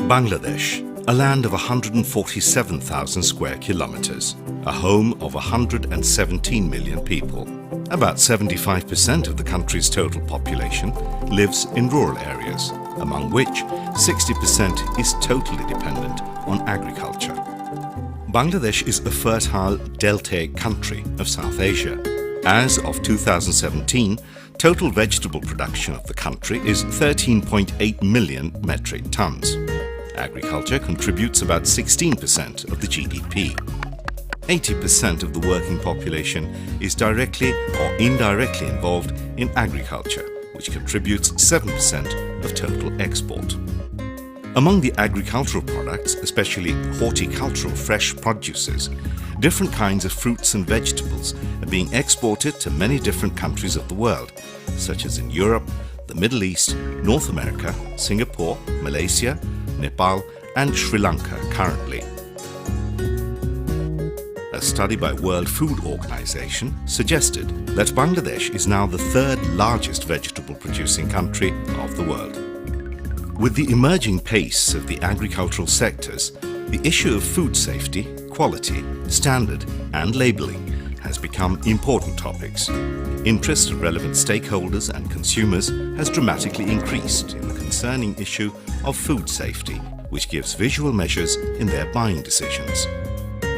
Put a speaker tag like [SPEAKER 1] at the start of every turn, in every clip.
[SPEAKER 1] Bangladesh, a land of 147,000 square kilometers, a home of 117 million people. About 75% of the country's total population lives in rural areas, among which 60% is totally dependent on agriculture. Bangladesh is a fertile deltaic country of South Asia. As of 2017, total vegetable production of the country is 13.8 million metric tons. Agriculture contributes about 16% of the GDP. 80% of the working population is directly or indirectly involved in agriculture, which contributes 7% of total export. Among the agricultural products, especially horticultural fresh produces, different kinds of fruits and vegetables are being exported to many different countries of the world, such as in Europe, the Middle East, North America, Singapore, Malaysia, Nepal and Sri Lanka currently. A study by World Food Organization suggested that Bangladesh is now the third largest vegetable producing country of the world. With the emerging pace of the agricultural sectors, the issue of food safety, quality, standard and labelling has become important topics. Interest of relevant stakeholders and consumers has dramatically increased in the concerning issue of food safety, which gives visual measures in their buying decisions.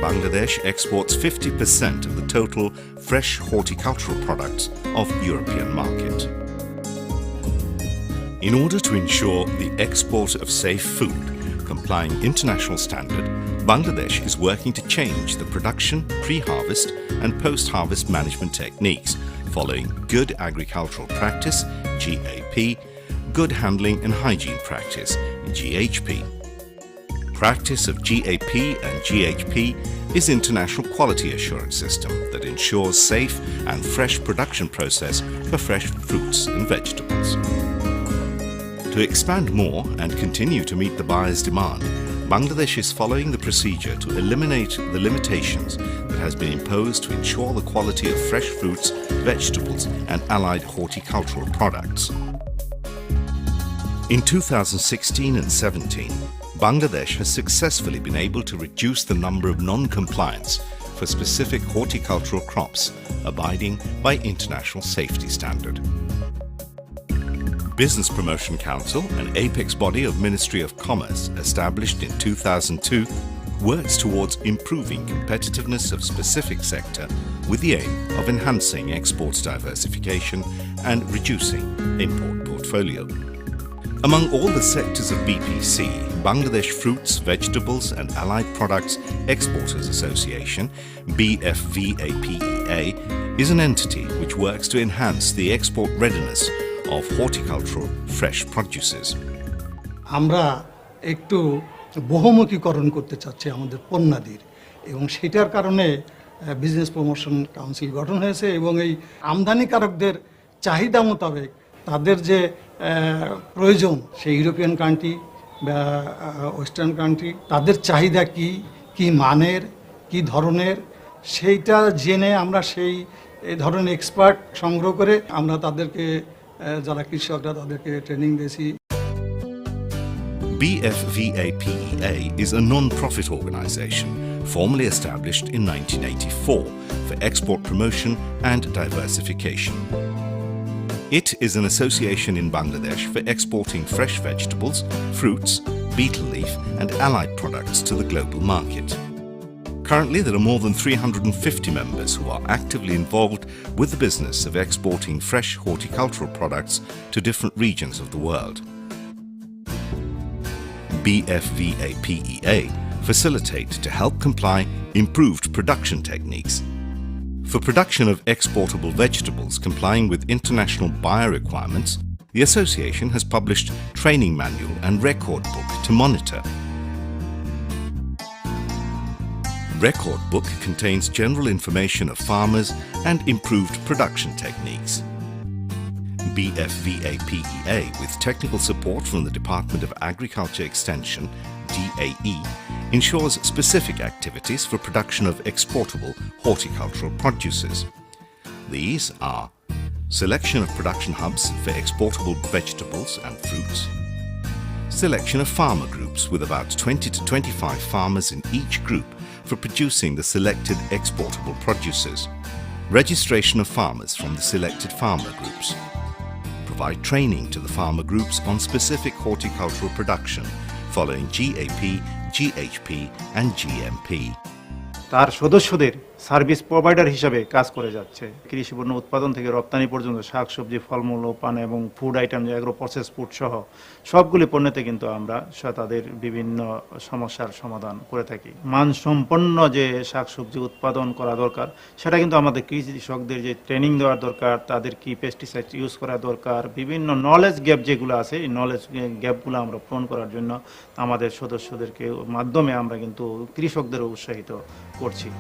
[SPEAKER 1] Bangladesh exports 50% of the total fresh horticultural products of European market. In order to ensure the export of safe food complying international standard, Bangladesh is working to change the production, pre-harvest and post-harvest management techniques following good agricultural practice, GAP, good handling and hygiene practice, GHP. Practice of GAP and GHP is international quality assurance system that ensures safe and fresh production process for fresh fruits and vegetables. To expand more and continue to meet the buyer's demand, Bangladesh is following the procedure to eliminate the limitations that has been imposed to ensure the quality of fresh fruits, vegetables and allied horticultural products. In 2016 and 17, Bangladesh has successfully been able to reduce the number of non-compliance for specific horticultural crops abiding by international safety standard. Business Promotion Council, an apex body of Ministry of Commerce established in 2002, works towards improving competitiveness of specific sector with the aim of enhancing exports diversification and reducing import portfolio. Among all the sectors of BPC, Bangladesh Fruits, Vegetables and Allied Products Exporters Association, BFVAPEA, is an entity which works to enhance the export readiness of horticultural fresh produces.
[SPEAKER 2] আমরা একটু বহুমুখীকরণ করতে চাচ্ছি আমাদের পণ্যাদির এবং সেটার কারণে business promotion council গঠন হয়েছে এবং এই আমদানিকারকদের চাহিদা মোতাবেক তাদের যে প্রয়োজন সেই ইউরোপিয়ান কান্ট্রি বা ওয়েস্টার্ন কান্ট্রি তাদের চাহিদা কি মানের কি ধরনের সেইটা জেনে আমরা সেই ধরনের এক্সপার্ট সংগ্রহ করে আমরা তাদেরকে যারা কৃষকরা তাদেরকে ট্রেনিং দিয়েছি।
[SPEAKER 1] BFVAPEA is a non-profit organization formally established in 1984 for export promotion and diversification. It is an association in Bangladesh for exporting fresh vegetables, fruits, betel leaf and allied products to the global market. Currently, there are more than 350 members who are actively involved with the business of exporting fresh horticultural products to different regions of the world. BFVAPEA facilitate to help comply improved production techniques. For production of exportable vegetables complying with international buyer requirements, the association has published training manual and record book to monitor. Record book contains general information of farmers and improved production techniques. BFVAPEA, with technical support from the Department of Agriculture Extension, DAE, ensures specific activities for production of exportable horticultural produces. These are selection of production hubs for exportable vegetables and fruits, Selection of farmer groups with about 20 to 25 farmers in each group for producing the selected exportable produces. Registration of farmers from the selected farmer groups. Provide training to the farmer groups on specific horticultural production following GAP, GHP and GMP.
[SPEAKER 3] তার সদস্যদের service provider হিসাবে কাজ করে যাচ্ছে। কৃষি পণ্য উৎপাদন থেকে রপ্তানি পর্যন্ত শাকসবজি, ফলমূল, পান এবং food item, agro process food সহ সবগুলি পণ্যতে কিন্তু আমরা তাদের বিভিন্ন সমস্যার সমাধান করে থাকি। মানসম্পন্ন যে শাকসবজি উৎপাদন করা দরকার সেটা কিন্তু আমাদের কৃষকদের যে ট্রেনিং দেওয়ার দরকার, তাদের কি পেস্টিসাইড ইউজ করা দরকার, বিভিন্ন নলেজ গ্যাপ যেগুলো আছে এই নলেজ গ্যাপগুলো আমরা পূরণ করার জন্য আমাদের সদস্যদেরকে মাধ্যমে আমরা কিন্তু কৃষকদেরও উৎসাহিত করছি।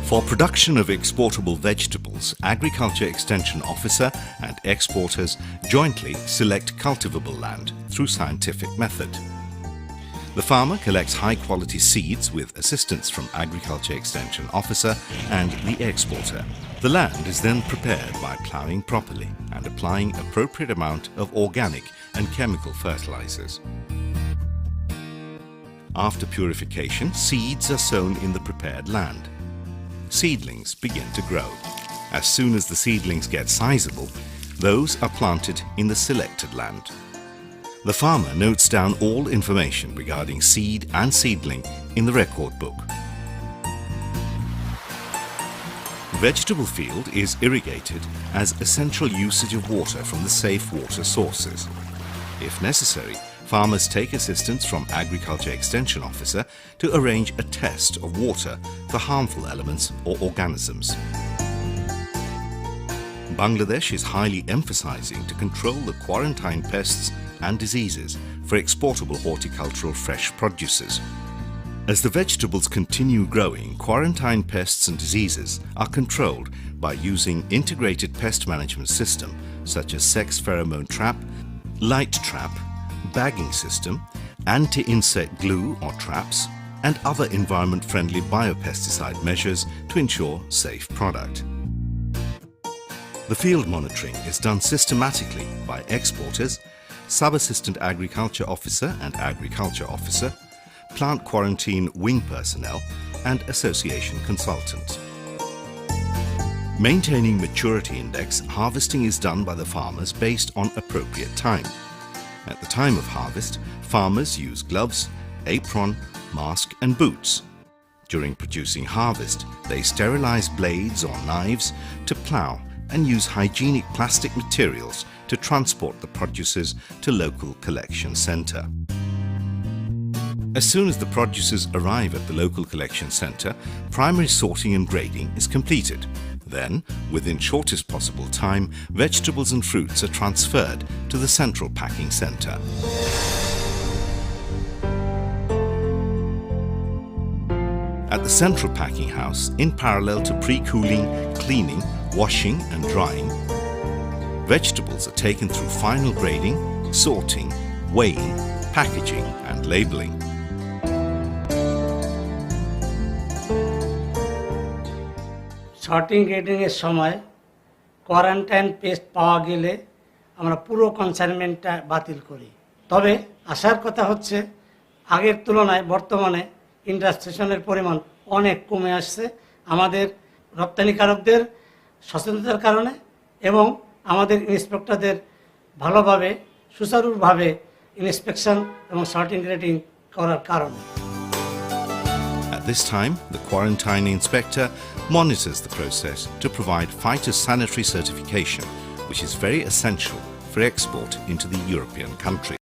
[SPEAKER 1] For production of exportable vegetables, Agriculture Extension Officer and exporters jointly select cultivable land through scientific method. The farmer collects high-quality seeds with assistance from Agriculture Extension Officer and the exporter. The land is then prepared by ploughing properly and applying appropriate amount of organic and chemical fertilizers. After purification, seeds are sown in the prepared land. Seedlings begin to grow. As soon as the seedlings get sizable, those are planted in the selected land. The farmer notes down all information regarding seed and seedling in the record book. Vegetable field is irrigated as essential usage of water from the safe water sources. If necessary, farmers take assistance from Agriculture Extension Officer to arrange a test of water for harmful elements or organisms. Bangladesh is highly emphasizing to control the quarantine pests and diseases for exportable horticultural fresh produces. As the vegetables continue growing, quarantine pests and diseases are controlled by using integrated pest management system such as sex pheromone trap, light trap, bagging system, anti-insect glue or traps, and other environment-friendly biopesticide measures to ensure safe product. The field monitoring is done systematically by exporters, sub-assistant agriculture officer and agriculture officer, plant quarantine wing personnel, and association consultants. Maintaining maturity index, harvesting is done by the farmers based on appropriate time. At the time of harvest, farmers use gloves, apron, mask and boots. During producing harvest, they sterilize blades or knives to plough and use hygienic plastic materials to transport the produces to local collection centre. As soon as the produces arrive at the local collection centre, primary sorting and grading is completed. Then, within shortest possible time, vegetables and fruits are transferred to the central packing centre. At the central packing house, in parallel to pre-cooling, cleaning, washing and drying, vegetables are taken through final grading, sorting, weighing, packaging and labelling.
[SPEAKER 4] Sorting গ্রেডিংয়ের সময় quarantine paste পাওয়া গেলে আমরা পুরো কনসাইনমেন্টটা বাতিল করি। তবে আসার কথা হচ্ছে আগের তুলনায় বর্তমানে ইন্ডাস্ট্রেশনের পরিমাণ অনেক কমে আসছে আমাদের রপ্তানিকারকদের সচেতনতার কারণে এবং আমাদের ইন্সপেক্টরদের ভালোভাবে সুচারুভাবে ইন্সপেকশন এবং শর্টিং গ্রেডিং করার কারণে।
[SPEAKER 1] At this time, the quarantine inspector monitors the process to provide phytosanitary certification, which is very essential for export into the European country.